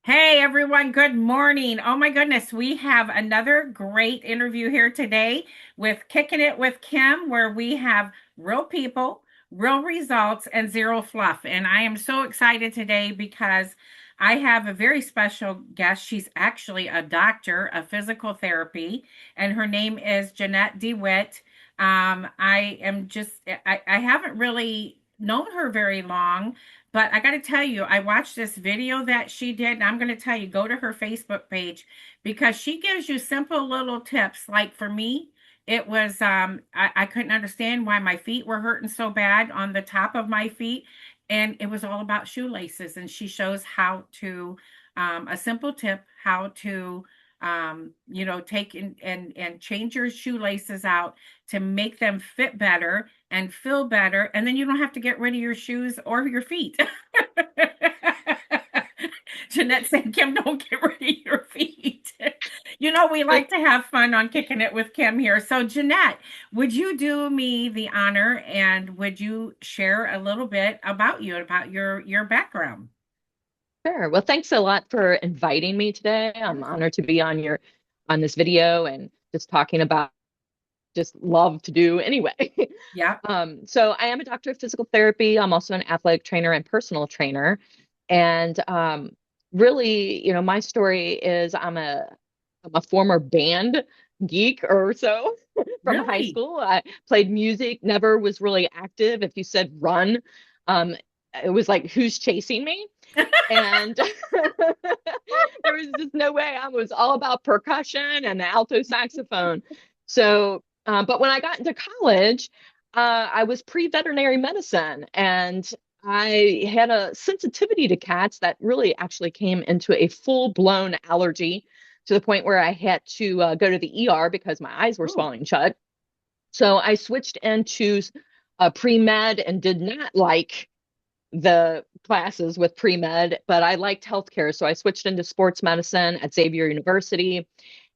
Hey everyone, good morning. Oh my goodness, we have another great interview here today with Kicking It with Kim, where we have real people, real results, and zero fluff. And I am so excited today because I have a very special guest. She's actually a doctor of physical therapy, and her name is Jeanette DeWitt. I haven't really known her very long, but I got to tell you, I watched this video that she did, and I'm going to tell you, go to her Facebook page because she gives you simple little tips. Like for me, it was I couldn't understand why my feet were hurting so bad on the top of my feet, and it was all about shoelaces. And she shows how to a simple tip how to take and change your shoelaces out to make them fit better and feel better, and then you don't have to get rid of your shoes or your feet. Jeanette said, Kim, don't get rid of your feet. We like to have fun on Kicking It with Kim here. So, Jeanette, would you do me the honor and would you share a little bit about you, about your background? Sure. Well, thanks a lot for inviting me today. I'm honored to be on this video and just talking about just love to do anyway. Yeah. So I am a doctor of physical therapy. I'm also an athletic trainer and personal trainer. And really, my story is I'm a former band geek or so from high Really? school. I played music, never was really active. If you said run, um, it was like, who's chasing me? And there was just no way. I was all about percussion and the alto saxophone. So, but when I got into college, I was pre-veterinary medicine and I had a sensitivity to cats that really actually came into a full-blown allergy to the point where I had to go to the ER because my eyes were Oh, swelling shut. So I switched into pre-med and did not like the classes with pre-med, but I liked healthcare. So I switched into sports medicine at Xavier University.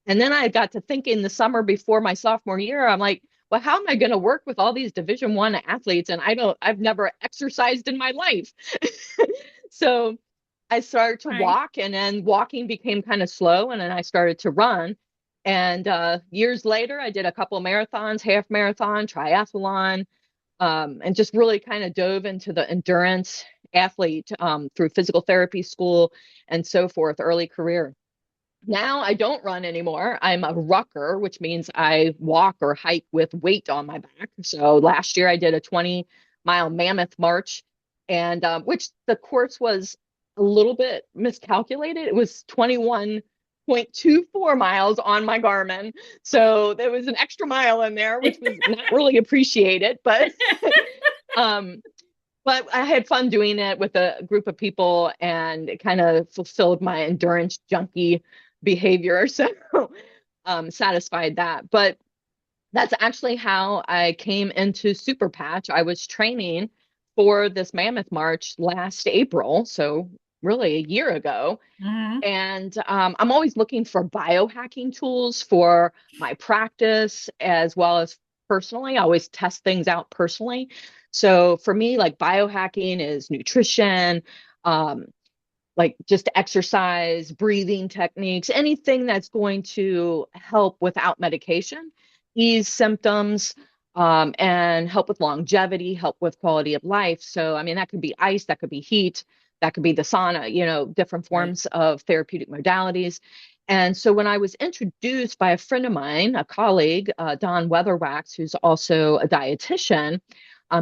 And then I got to thinking the summer before my sophomore year, I'm like, well, how am I going to work with all these Division I athletes? And I've never exercised in my life. So I started to right. walk, and then walking became kind of slow. And then I started to run. And years later, I did a couple of marathons, half marathon, triathlon, and just really kind of dove into the endurance athlete through physical therapy school and so forth, early career. Now I don't run anymore. I'm a rucker, which means I walk or hike with weight on my back. So last year I did a 20-mile Mammoth March, and which the course was a little bit miscalculated. It was 21.24 miles on my Garmin. So there was an extra mile in there, which was not really appreciated, um, but I had fun doing it with a group of people and it kind of fulfilled my endurance junkie behavior. So satisfied that. But that's actually how I came into Super Patch. I was training for this Mammoth March last April, so really a year ago. Hmm. And I'm always looking for biohacking tools for my practice as well as personally. I always test things out personally. So for me, like biohacking is nutrition, um, like just exercise, breathing techniques, anything that's going to help without medication, ease symptoms, and help with longevity, help with quality of life. So, I mean, that could be ice, that could be heat, that could be the sauna, different Right. forms of therapeutic modalities. And so when I was introduced by a friend of mine, a colleague, Don Weatherwax, who's also a dietitian,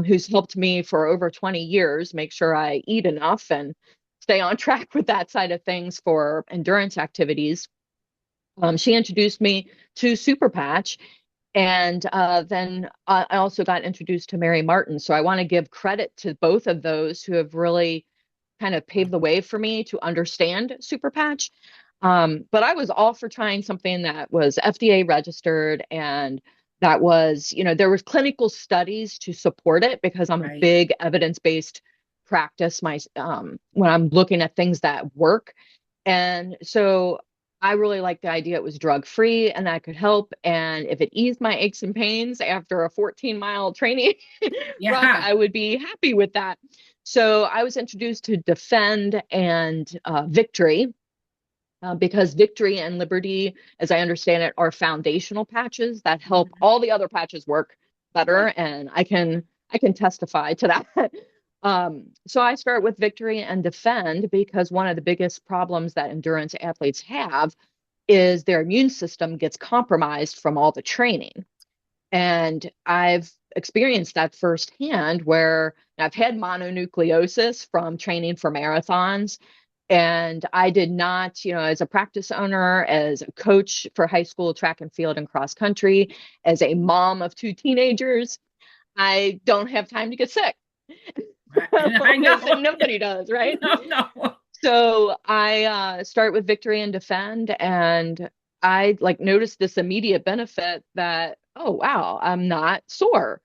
who's helped me for over 20 years make sure I eat enough and stay on track with that side of things for endurance activities. She introduced me to Super Patch, and then I also got introduced to Mary Martin. So I want to give credit to both of those who have really kind of paved the way for me to understand Super Patch. But I was all for trying something that was FDA registered and that was, there was clinical studies to support it because I'm a Right. big evidence-based practice when I'm looking at things that work. And so I really liked the idea it was drug free and that could help. And if it eased my aches and pains after a 14-mile training ruck, Yeah. I would be happy with that. So I was introduced to Defend and Victory. because Victory and Liberty, as I understand it, are foundational patches that help all the other patches work better, Right. and I can testify to that. So I start with Victory and Defend because one of the biggest problems that endurance athletes have is their immune system gets compromised from all the training. And I've experienced that firsthand where I've had mononucleosis from training for marathons. And I did not, as a practice owner, as a coach for high school track and field and cross country, as a mom of two teenagers, I don't have time to get sick. Right. I And know. nobody does, right? No, no. So I start with Victory and Defend, and I like noticed this immediate benefit that, oh wow, I'm not sore.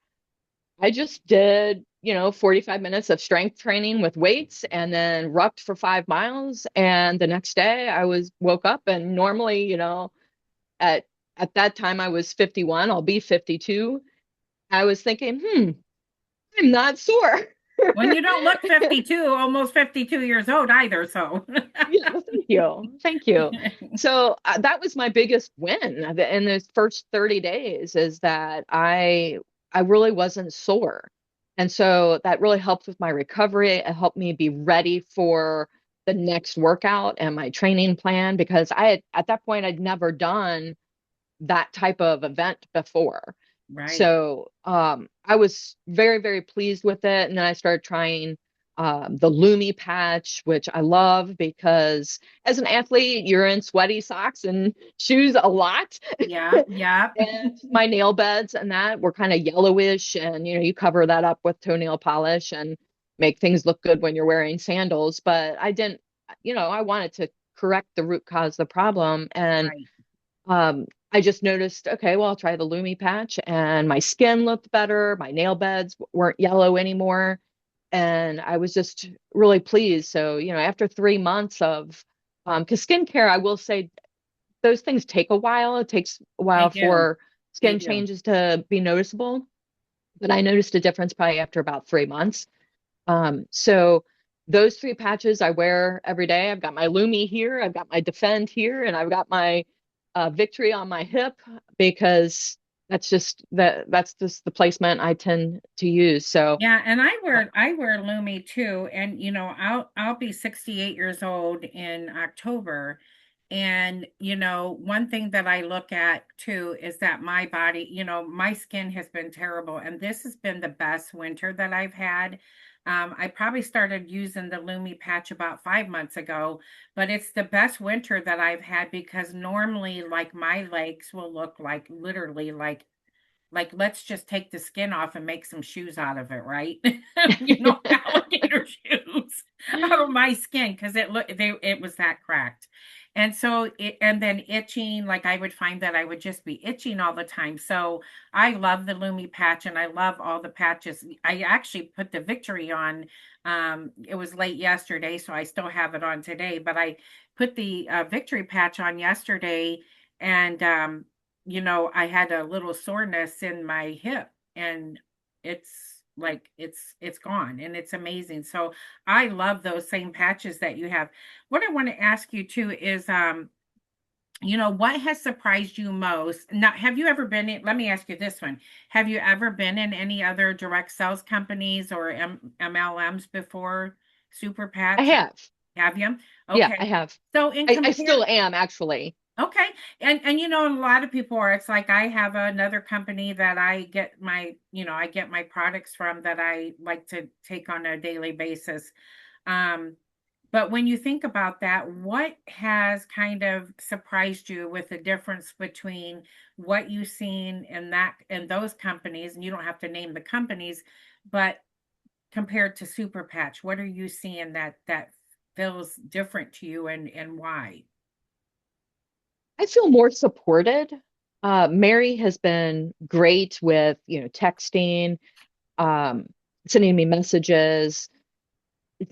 I just did, 45 minutes of strength training with weights and then rucked for 5 miles. And the next day I was woke up and normally, at that time I was 51, I'll be 52. I was thinking, I'm not sore. When you don't look 52, almost 52 years old either, so. Yeah, well, thank you. Thank you. So that was my biggest win in those first 30 days is that I really wasn't sore. And so that really helped with my recovery. It helped me be ready for the next workout and my training plan because at that point I'd never done that type of event before. Right. So I was very, very pleased with it. And then I started trying the Lumi patch, which I love because as an athlete, you're in sweaty socks and shoes a lot. Yeah, yeah. And my nail beds and that were kind of yellowish. And, you cover that up with toenail polish and make things look good when you're wearing sandals. But I didn't, I wanted to correct the root cause of the problem. And Right. I just noticed, okay, well, I'll try the Lumi patch, and my skin looked better. My nail beds weren't yellow anymore. And I was just really pleased. So, after 3 months of, because skincare, I will say those things take a while. It takes a They while do. for They skin do. changes to be noticeable. But I noticed a difference probably after about 3 months. So those three patches I wear every day. I've got my Lumi here, I've got my Defend here, and I've got my Victory on my hip because that's just the placement I tend to use. So Yeah, and I wear Lumi too, and I'll be 68 years old in October. And one thing that I look at too is that my body, my skin has been terrible, and this has been the best winter that I've had. I probably started using the Lumi patch about 5 months ago, but it's the best winter that I've had because normally, like my legs will look like literally like let's just take the skin off and make some shoes out of it, right? Alligator shoes out of my skin because it was that cracked. And so and then itching, like I would find that I would just be itching all the time. So I love the Lumi patch and I love all the patches. I actually put the Victory on. It was late yesterday, so I still have it on today, but I put the Victory patch on yesterday, and I had a little soreness in my hip, and it's like it's gone and it's amazing. So I love those same patches that you have. What I want to ask you too is what has surprised you most? Now, have you ever been in, let me ask you this one. Have you ever been in any other direct sales companies or MLMs before Super I Patch? have. Have you? Yeah, I Okay. have. So in I compare still am actually. Okay. And a lot of people are, it's like I have another company that I get my products from that I like to take on a daily basis. Um, but when you think about that, what has kind of surprised you with the difference between what you've seen in those companies, and you don't have to name the companies, but compared to Super Patch, what are you seeing that feels different to you and why? I feel more supported. Mary has been great with, texting, um, sending me messages,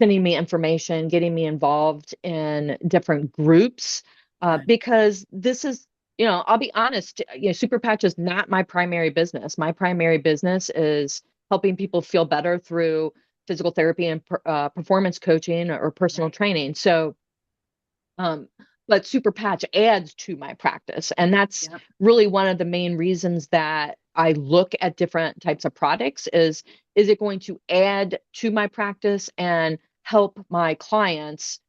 sending me information, getting me involved in different groups. Right. Because this is, I'll be honest, Super Patch is not my primary business. My primary business is helping people feel better through physical therapy and performance coaching or personal Right. training. So, um, but Super Patch adds to my practice. And that's Yep. really one of the main reasons that I look at different types of products is it going to add to my practice and help my clients,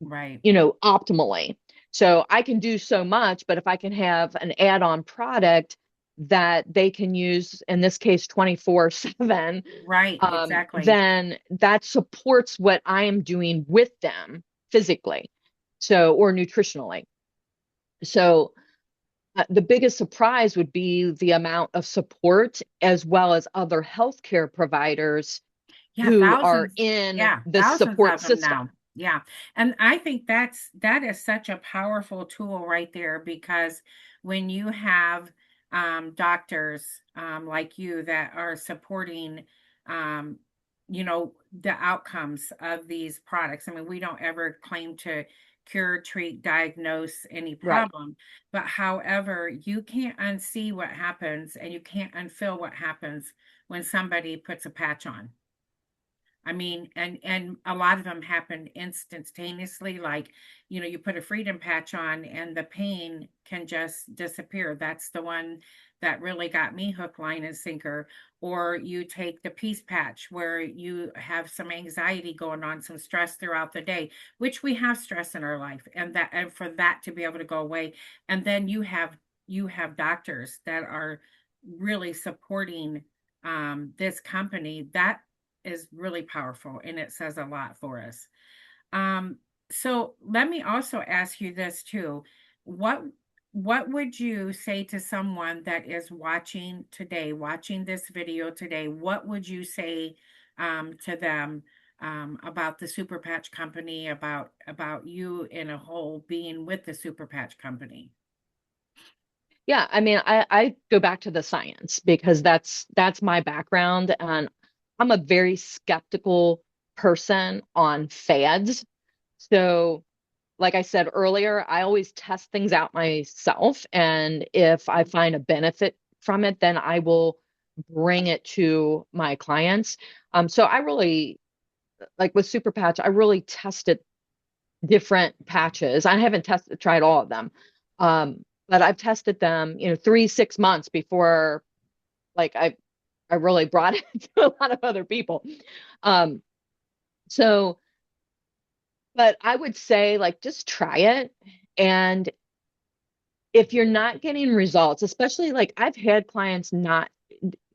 Right. optimally. So I can do so much, but if I can have an add-on product that they can use, in this case, 24/7, Right. Exactly. then that supports what I am doing with them physically, so, or nutritionally. So the biggest surprise would be the amount of support as well as other healthcare providers Yeah, who are thousands. in Yeah, the thousands support of them system. now. Yeah. And I think that is such a powerful tool right there because when you have doctors like you that are supporting um the outcomes of these products. I mean, we don't ever claim to cure, treat, diagnose any Right. problem, but however, you can't unsee what happens and you can't unfeel what happens when somebody puts a patch on. I mean, and a lot of them happen instantaneously. Like, you put a freedom patch on and the pain can just disappear. That's the one that really got me hook, line, and sinker. Or you take the peace patch where you have some anxiety going on, some stress throughout the day, which we have stress in our life, and for that to be able to go away. And then you have doctors that are really supporting this company that is really powerful and it says a lot for us. Um, so let me also ask you this too. What what would you say to someone that is watching today, watching this video today? What would you say to them about the Super Patch Company, about you in a whole being with the Super Patch Company? Yeah, I mean, I go back to the science because that's my background, and I'm a very skeptical person on fads. So, like I said earlier, I always test things out myself, and if I find a benefit from it, then I will bring it to my clients. So I really, like with Super Patch, I really tested different patches. I haven't tried all of them. But I've tested them, 3, 6 months before like I really brought it to a lot of other people. Um, so, but I would say like just try it. And if you're not getting results, especially like I've had clients not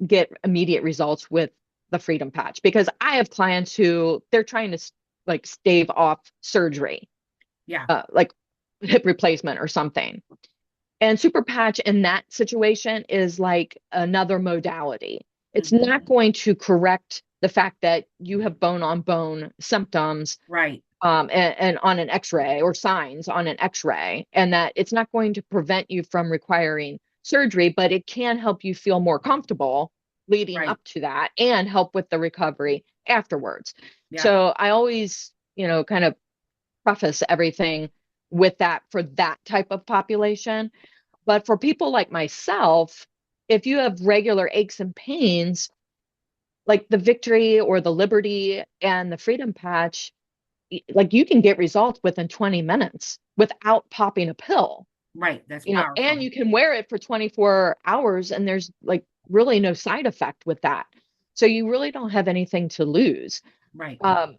get immediate results with the Freedom Patch because I have clients who they're trying to like stave off surgery, Yeah. like hip replacement or something. And super patch in that situation is like another modality. It's not Hmm. going to correct the fact that you have bone on bone symptoms, Right. and on an x-ray or signs on an x-ray, and that it's not going to prevent you from requiring surgery, but it can help you feel more comfortable leading Right. up to that and help with the recovery afterwards. Yeah. So I always, kind of preface everything with that for that type of population. But for people like myself, if you have regular aches and pains, like the Victory or the Liberty and the Freedom Patch, like you can get results within 20 minutes without popping a pill, Right. That's and powerful. you can wear it for 24 hours and there's like really no side effect with that. So you really don't have anything to lose. Right. Um,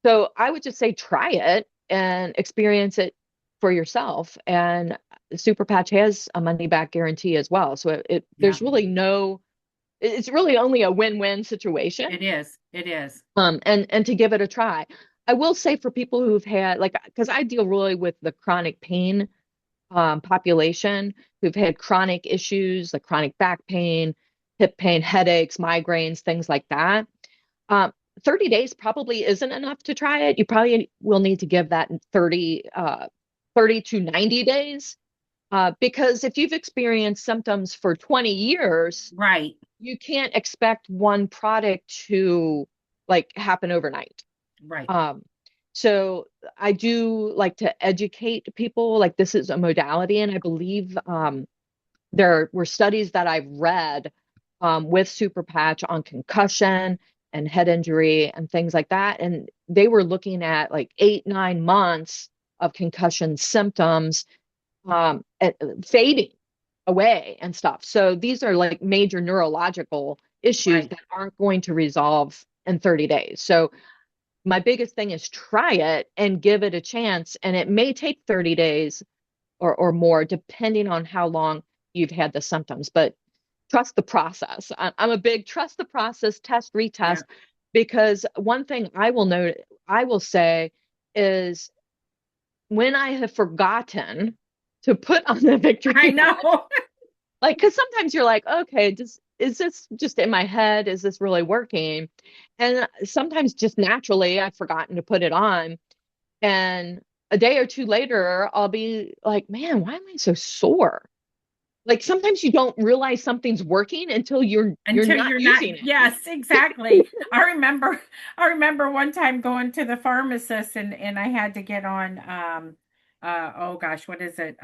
So I would just say try it and experience it for yourself. And Super Patch has a money back guarantee as well. So Yeah. there's really it's really only a win-win situation. It is. It is. And to give it a try. I will say for people who've had like, because I deal really with the chronic pain population who've had chronic issues like chronic back pain, hip pain, headaches, migraines, things like that. Um, 30 days probably isn't enough to try it. You probably will need to give that 30 to 90 days. Because if you've experienced symptoms for 20 years, Right. you can't expect one product to like happen overnight. Right. Um, so I do like to educate people like this is a modality, and I believe there were studies that I've read with Super Patch on concussion and head injury and things like that. And they were looking at like 8, 9 months of concussion symptoms fading away and stuff. So these are like major neurological issues Right. that aren't going to resolve in 30 days. So my biggest thing is try it and give it a chance. And it may take 30 days or more, depending on how long you've had the symptoms. But trust the process. I'm a big trust the process, test, Yeah. retest, because one thing I will say is when I have forgotten to put on the victory I patch, know. like, because sometimes you're like, okay, is this just in my head? Is this really working? And sometimes just naturally I've forgotten to put it on. And a day or two later, I'll be like, man, why am I so sore? Like sometimes you don't realize something's working until you're Until not you're not, using it. yes, exactly. I remember one time going to the pharmacist and I had to get on oh gosh, what is it?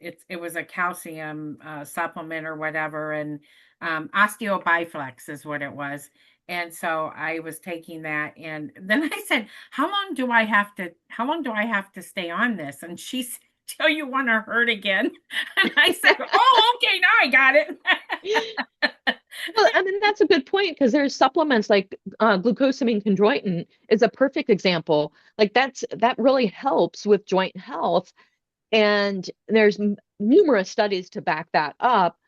It was a calcium supplement or whatever, and osteobiflex is what it was. And so I was taking that, and then I said, how long do I have to stay on this? And she said, till you want to hurt again. And I said, oh, okay, now I got it. Well, I mean, that's a good point because there's supplements like 𝗪𝗁𝘃𝗲𝗿 is a perfect example. Like that really helps with joint health. And there's numerous studies to back that up.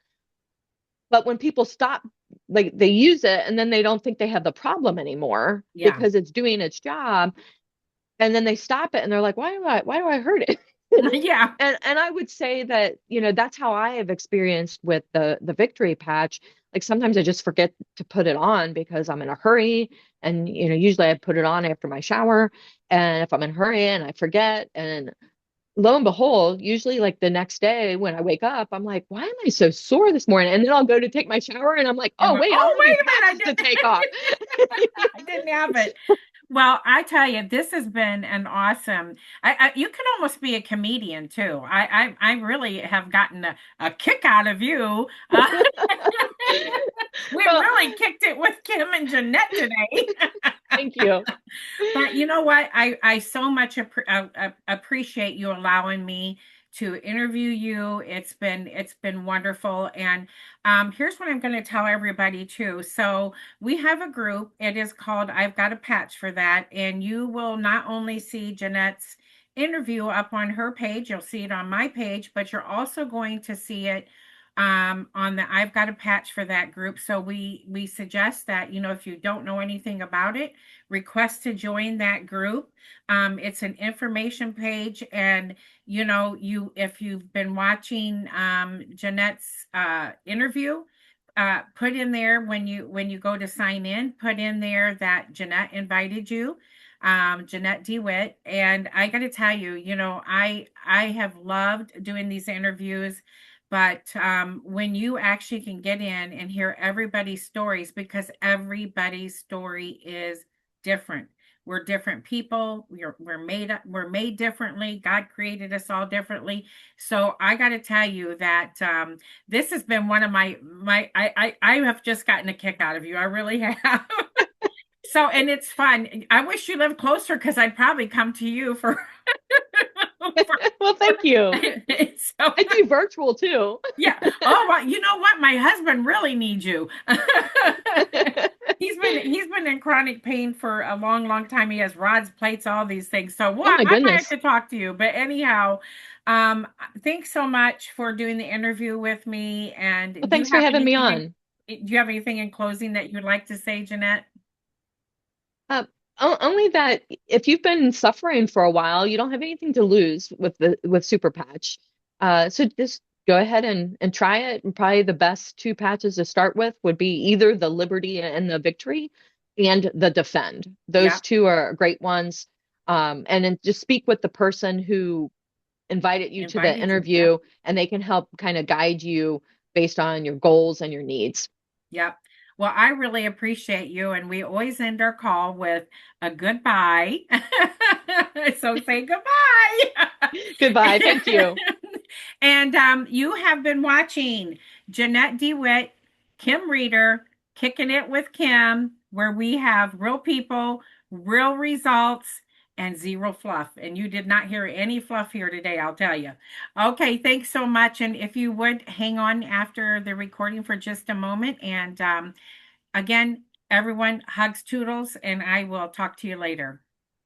But when people stop, like they use it and then they don't think they have the problem anymore Yeah. because it's doing its job. And then they stop it and they're like, why do I hurt it? Yeah. And I would say that, that's how I have experienced with the victory patch. Like sometimes I just forget to put it on because I'm in a hurry. And, usually I put it on after my shower. And if I'm in a hurry and I forget, and lo and behold, usually like the next day when I wake up, I'm like, why am I so sore this morning? And then I'll go to take my shower and I'm like, And oh, wait, I don't oh, have any wait a patches to minute, take off. I didn't have it. Well, I tell you, this has been an awesome. You can almost be a comedian too. I really have gotten a kick out of you. We Well, really kicked it with Kim and Jeanette today. thank you. But you know what? I so much appreciate you allowing me to interview you. It's been wonderful. And here's what I'm going to tell everybody too. So we have a group. It is called I've Got a Patch for That, and you will not only see Jeanette's interview up on her page, you'll see it on my page, but you're also going to see it on the I've Got a Patch for That group. So we suggest that, if you don't know anything about it, request to join that group. It's an information page, and you if you've been watching Jeanette's interview, put in there when you go to sign in, put in there that Jeanette invited you, Jeanette DeWitt. And I got to tell you, I have loved doing these interviews. But when you actually can get in and hear everybody's stories, because everybody's story is different. We're different people. We're made differently. God created us all differently. So I got to tell you that this has been one of I have just gotten a kick out of you. I really have. So, and it's fun. I wish you lived closer because I'd probably come to you for, Well, thank you. so I do virtual too. yeah. Oh, well, you know what? My husband really needs you. He's been in chronic pain for a long, long time. He has rods, plates, all these things. So Oh what my I might have goodness. to talk to you. But anyhow, um, thanks so much for doing the interview with me. Well, And thanks for having me on. do you have anything in closing that you'd like to say, Jeanette? Uh, Only that if you've been suffering for a while, you don't have anything to lose with Super Patch. So just go ahead and try it. And probably the best two patches to start with would be either the Liberty and the Victory and the Defend. Those Yeah, two are great ones. And then just speak with the person who invited you to the invited you. Yeah. interview, and they can help kind of guide you based on your goals and your needs. Yep. Well, I really appreciate you. And we always end our call with a goodbye. So say goodbye. Goodbye. Thank you. And you have been watching Jeanette DeWitt, Kim Reader, Kicking It with Kim, where we have real people, real results, and zero fluff. And you did not hear any fluff here today, I'll tell you. Okay, thanks so much. And if you would hang on after the recording for just a moment. And again, everyone, hugs, toodles, and I will talk to you later.